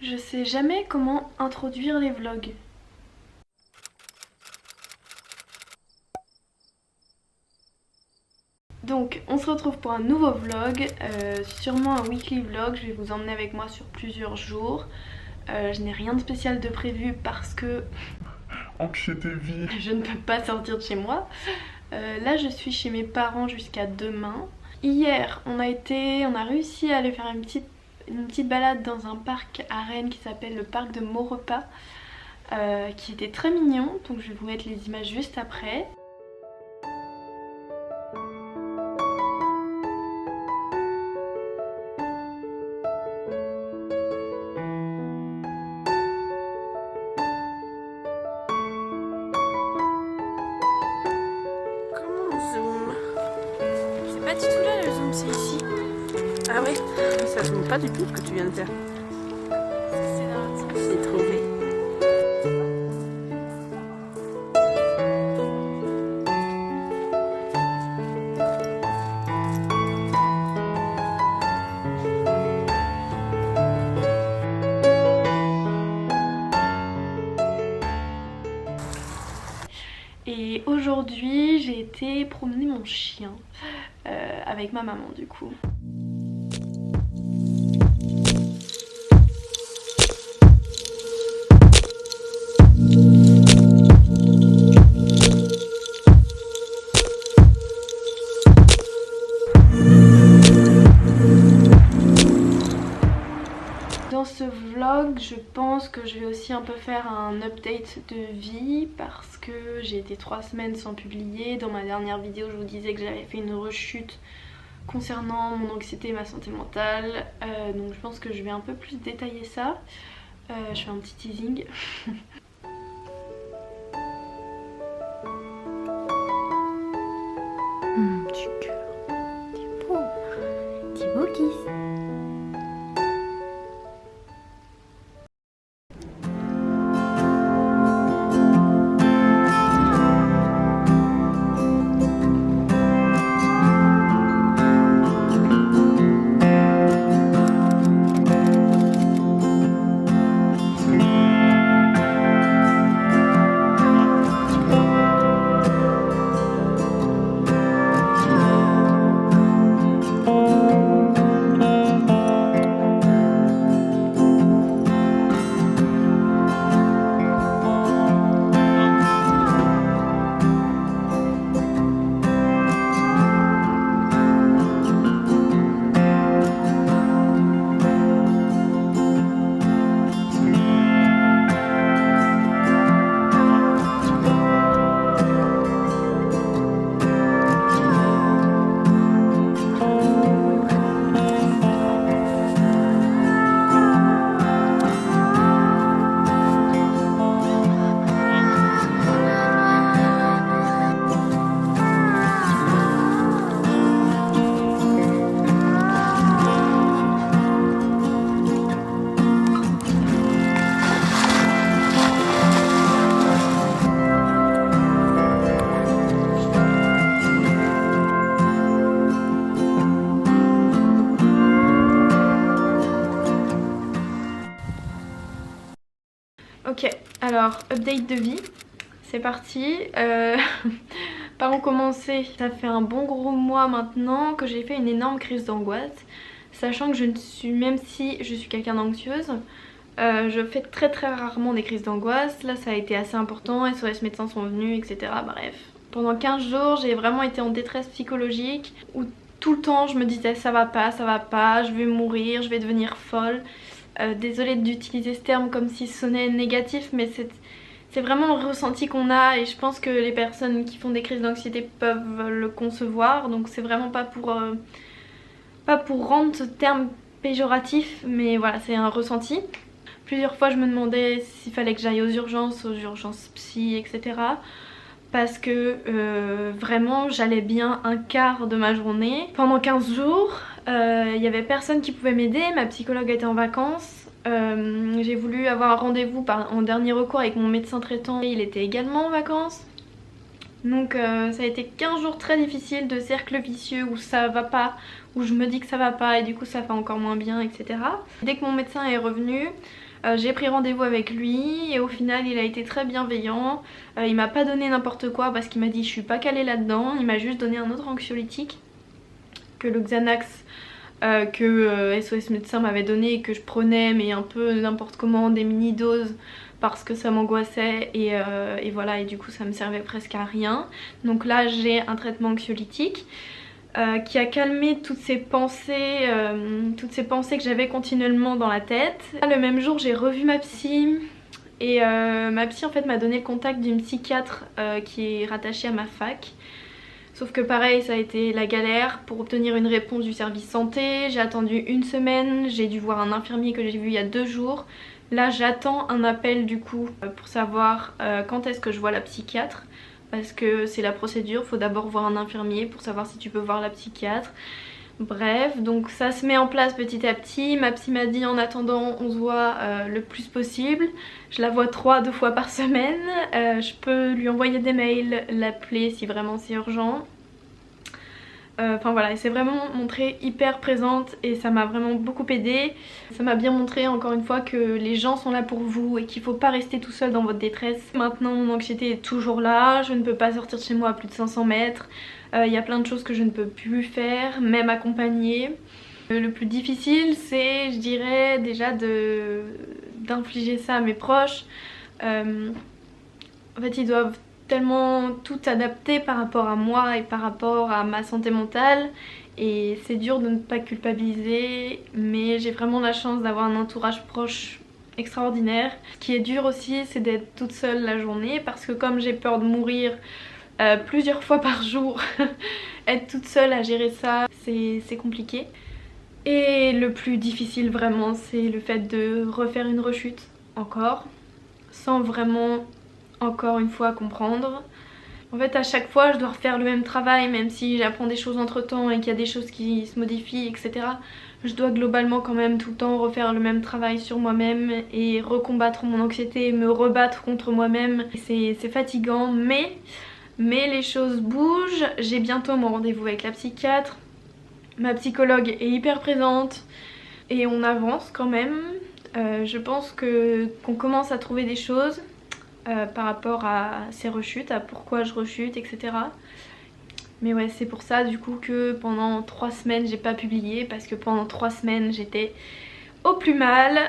Je sais jamais comment introduire les vlogs. Donc on se retrouve pour un nouveau vlog, sûrement un weekly vlog. Je vais vous emmener avec moi sur plusieurs jours. Je n'ai rien de spécial de prévu parce que Anxiété vie. je ne peux pas sortir de chez moi. Là je suis chez mes parents jusqu'à demain. Hier on a réussi à aller faire une petite balade dans un parc à Rennes qui s'appelle le parc de Maurepas, qui était très mignon, donc je vais vous mettre les images juste après. Comment on zoome? C'est pas du tout là le zoom, c'est ici. Ah ouais? Ça zoome pas du tout ce que tu viens de faire. C'est dans l'autre sens. J'ai trouvé. Et aujourd'hui j'ai été promener mon chien avec ma maman du coup. Dans ce vlog, je pense que je vais aussi un peu faire un update de vie parce que j'ai été 3 semaines sans publier. Dans ma dernière vidéo, je vous disais que j'avais fait une rechute concernant mon anxiété et ma santé mentale. Donc je pense que je vais un peu plus détailler ça. Je fais un petit teasing. Du cœur. T'es beau kiss. Ok, alors update de vie, c'est parti. Par où commencer? Ça fait un bon gros mois maintenant que j'ai fait une énorme crise d'angoisse, sachant que je ne suis, même si je suis quelqu'un d'anxieuse, je fais très rarement des crises d'angoisse. Là ça a été assez important, SOS médecins sont venus, etc. Bref, pendant 15 jours j'ai vraiment été en détresse psychologique où tout le temps je me disais ça va pas, je vais mourir, je vais devenir folle. Désolée d'utiliser ce terme comme s'il sonnait négatif, mais c'est vraiment le ressenti qu'on a et je pense que les personnes qui font des crises d'anxiété peuvent le concevoir. Donc c'est vraiment pas pour rendre ce terme péjoratif, mais voilà, c'est un ressenti. Plusieurs fois je me demandais s'il fallait que j'aille aux urgences psy, etc. Parce que vraiment j'allais bien un quart de ma journée. Pendant 15 jours, il y avait personne qui pouvait m'aider, ma psychologue était en vacances. J'ai voulu avoir un rendez-vous en dernier recours avec mon médecin traitant, il était également en vacances. Donc ça a été 15 jours très difficiles de cercle vicieux où ça va pas, où je me dis que ça va pas et du coup ça fait encore moins bien, etc. Dès que mon médecin est revenu, J'ai pris rendez-vous avec lui et au final il a été très bienveillant. Il m'a pas donné n'importe quoi parce qu'il m'a dit je suis pas calée là-dedans. Il m'a juste donné un autre anxiolytique que le Xanax que SOS médecin m'avait donné et que je prenais mais un peu n'importe comment, des mini-doses parce que ça m'angoissait et voilà, et du coup ça me servait presque à rien. Donc là j'ai un traitement anxiolytique qui a calmé toutes ces pensées que j'avais continuellement dans la tête. Le même jour j'ai revu ma psy et ma psy en fait m'a donné le contact d'une psychiatre qui est rattachée à ma fac. Sauf que pareil, ça a été la galère pour obtenir une réponse du service santé. J'ai attendu une semaine, j'ai dû voir un infirmier que j'ai vu il y a 2 jours. Là j'attends un appel du coup pour savoir quand est-ce que je vois la psychiatre. Parce que c'est la procédure, faut d'abord voir un infirmier pour savoir si tu peux voir la psychiatre. Bref, donc ça se met en place petit à petit. Ma psy m'a dit en attendant on se voit le plus possible. Je la vois 2 fois par semaine. Je peux lui envoyer des mails, l'appeler si vraiment c'est urgent. Enfin voilà, elle s'est vraiment montrée hyper présente et ça m'a vraiment beaucoup aidée. Ça m'a bien montré encore une fois que les gens sont là pour vous et qu'il faut pas rester tout seul dans votre détresse. Maintenant mon anxiété est toujours là, je ne peux pas sortir de chez moi à plus de 500 mètres. Il y a plein de choses que je ne peux plus faire, même accompagner. Le plus difficile c'est, je dirais, déjà d'infliger ça à mes proches. En fait ils doivent tellement tout adapter par rapport à moi et par rapport à ma santé mentale et c'est dur de ne pas culpabiliser, mais j'ai vraiment la chance d'avoir un entourage proche extraordinaire. Ce qui est dur aussi c'est d'être toute seule la journée parce que comme j'ai peur de mourir plusieurs fois par jour, être toute seule à gérer ça c'est compliqué. Et le plus difficile vraiment c'est le fait de refaire une rechute encore sans vraiment encore une fois comprendre. En fait à chaque fois je dois refaire le même travail même si j'apprends des choses entre temps et qu'il y a des choses qui se modifient etc. Je dois globalement quand même tout le temps refaire le même travail sur moi-même et recombattre mon anxiété, me rebattre contre moi-même. C'est fatigant mais les choses bougent. J'ai bientôt mon rendez-vous avec la psychiatre. Ma psychologue est hyper présente et on avance quand même. Je pense qu'on commence à trouver des choses. Par rapport à ces rechutes, à pourquoi je rechute, etc. Mais ouais, c'est pour ça du coup que pendant 3 semaines j'ai pas publié parce que pendant 3 semaines j'étais au plus mal.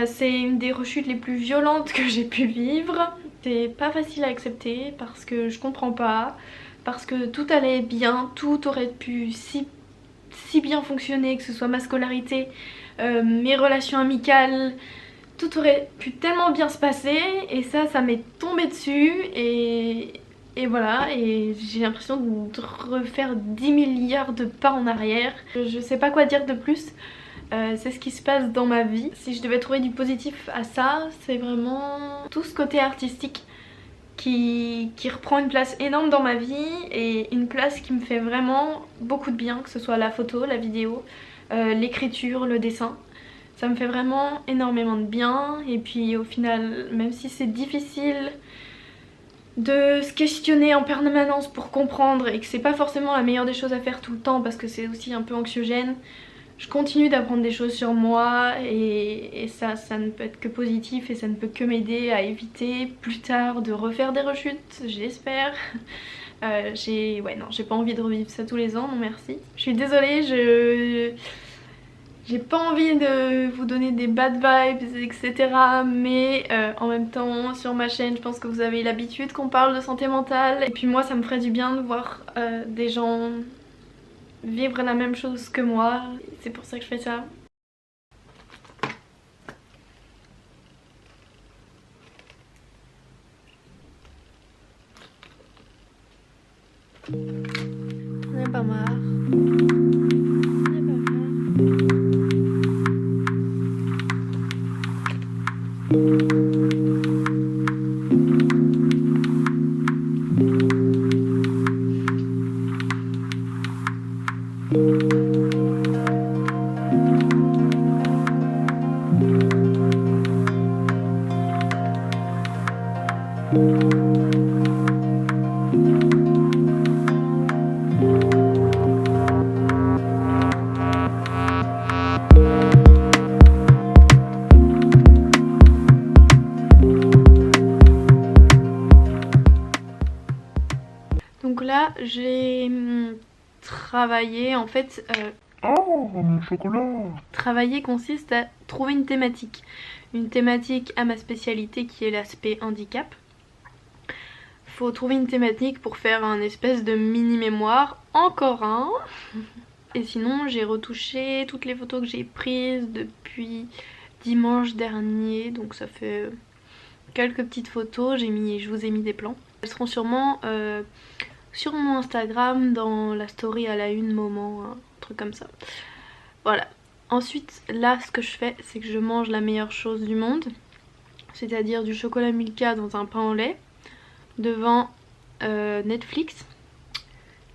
C'est une des rechutes les plus violentes que j'ai pu vivre. C'est pas facile à accepter parce que je comprends pas, parce que tout allait bien, tout aurait pu si bien fonctionner, que ce soit ma scolarité, mes relations amicales. Tout aurait pu tellement bien se passer et ça m'est tombé dessus et voilà, et j'ai l'impression de refaire 10 milliards de pas en arrière. Je sais pas quoi dire de plus, c'est ce qui se passe dans ma vie. Si je devais trouver du positif à ça, c'est vraiment tout ce côté artistique qui reprend une place énorme dans ma vie et une place qui me fait vraiment beaucoup de bien, que ce soit la photo, la vidéo, l'écriture, le dessin. Ça me fait vraiment énormément de bien et puis au final, même si c'est difficile de se questionner en permanence pour comprendre et que c'est pas forcément la meilleure des choses à faire tout le temps parce que c'est aussi un peu anxiogène, je continue d'apprendre des choses sur moi et ça ne peut être que positif et ça ne peut que m'aider à éviter plus tard de refaire des rechutes, j'espère. J'ai pas envie de revivre ça tous les ans, non merci. Je suis désolée, j'ai pas envie de vous donner des bad vibes etc, mais en même temps sur ma chaîne je pense que vous avez l'habitude qu'on parle de santé mentale et puis moi ça me ferait du bien de voir des gens vivre la même chose que moi, c'est pour ça que je fais ça. On est pas marre. là j'ai travaillé en fait. Oh, mon chocolat! Travailler consiste à trouver une thématique. Une thématique à ma spécialité qui est l'aspect handicap. Faut trouver une thématique pour faire un espèce de mini mémoire, encore un. Et sinon j'ai retouché toutes les photos que j'ai prises depuis dimanche dernier, donc ça fait quelques petites photos. Je vous ai mis des plans. Elles seront sûrement sur mon Instagram dans la story à la une moment, un truc comme ça. Voilà. Ensuite là ce que je fais c'est que je mange la meilleure chose du monde, c'est-à-dire du chocolat Milka dans un pain au lait devant Netflix.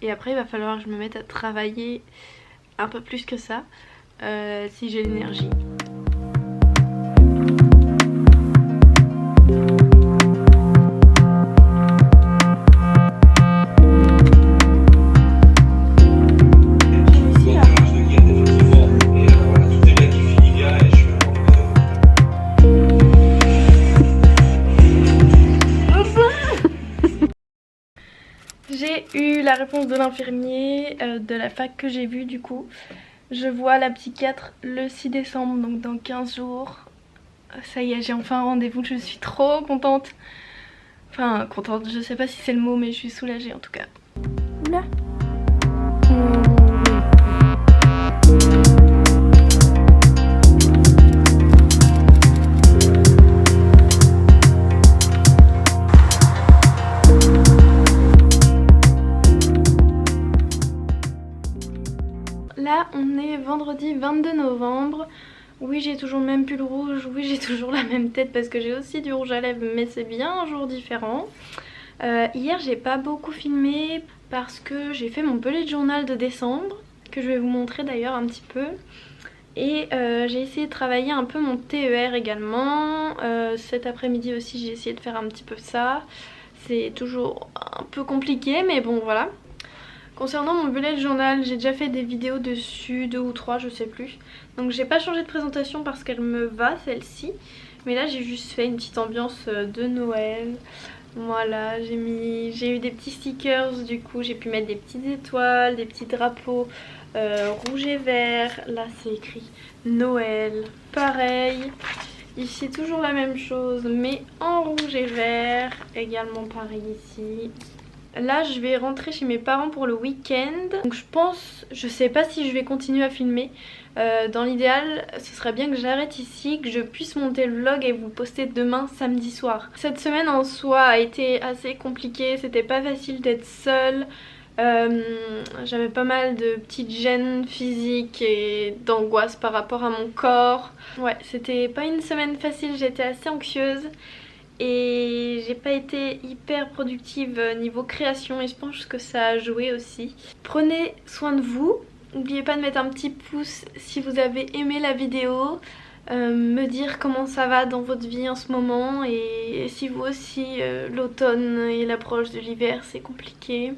Et après il va falloir que je me mette à travailler un peu plus que ça si j'ai l'énergie. J'ai eu la réponse de l'infirmier de la fac que j'ai vue du coup. Je vois la psychiatre le 6 décembre, donc dans 15 jours. Ça y est, j'ai enfin un rendez-vous, je suis trop contente. Enfin, contente, je sais pas si c'est le mot, mais je suis soulagée en tout cas. Oula. Là on est vendredi 22 novembre. Oui j'ai toujours le même pull rouge, oui j'ai toujours la même tête parce que j'ai aussi du rouge à lèvres, mais c'est bien un jour différent. Hier j'ai pas beaucoup filmé parce que j'ai fait mon bullet journal de décembre, que je vais vous montrer d'ailleurs un petit peu. Et j'ai essayé de travailler un peu mon TER également. Cet après-midi aussi j'ai essayé de faire un petit peu ça. C'est toujours un peu compliqué mais bon voilà. Concernant mon bullet journal, j'ai déjà fait des vidéos dessus, 2 ou 3 je sais plus. Donc j'ai pas changé de présentation parce qu'elle me va celle-ci. Mais là j'ai juste fait une petite ambiance de Noël. Voilà, j'ai eu des petits stickers du coup, j'ai pu mettre des petites étoiles, des petits drapeaux rouge et vert. Là c'est écrit Noël. Pareil, ici toujours la même chose mais en rouge et vert. Également pareil ici. Là je vais rentrer chez mes parents pour le week-end. Donc je sais pas si je vais continuer à filmer. Dans l'idéal ce serait bien que j'arrête ici, que je puisse monter le vlog et vous poster demain samedi soir. Cette semaine en soi a été assez compliquée, c'était pas facile d'être seule. J'avais pas mal de petites gênes physiques et d'angoisse par rapport à mon corps. Ouais, c'était pas une semaine facile, j'étais assez anxieuse. Et j'ai pas été hyper productive niveau création et je pense que ça a joué aussi. Prenez soin de vous, n'oubliez pas de mettre un petit pouce si vous avez aimé la vidéo, me dire comment ça va dans votre vie en ce moment et si vous aussi l'automne et l'approche de l'hiver c'est compliqué.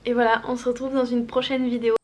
Et voilà, on se retrouve dans une prochaine vidéo.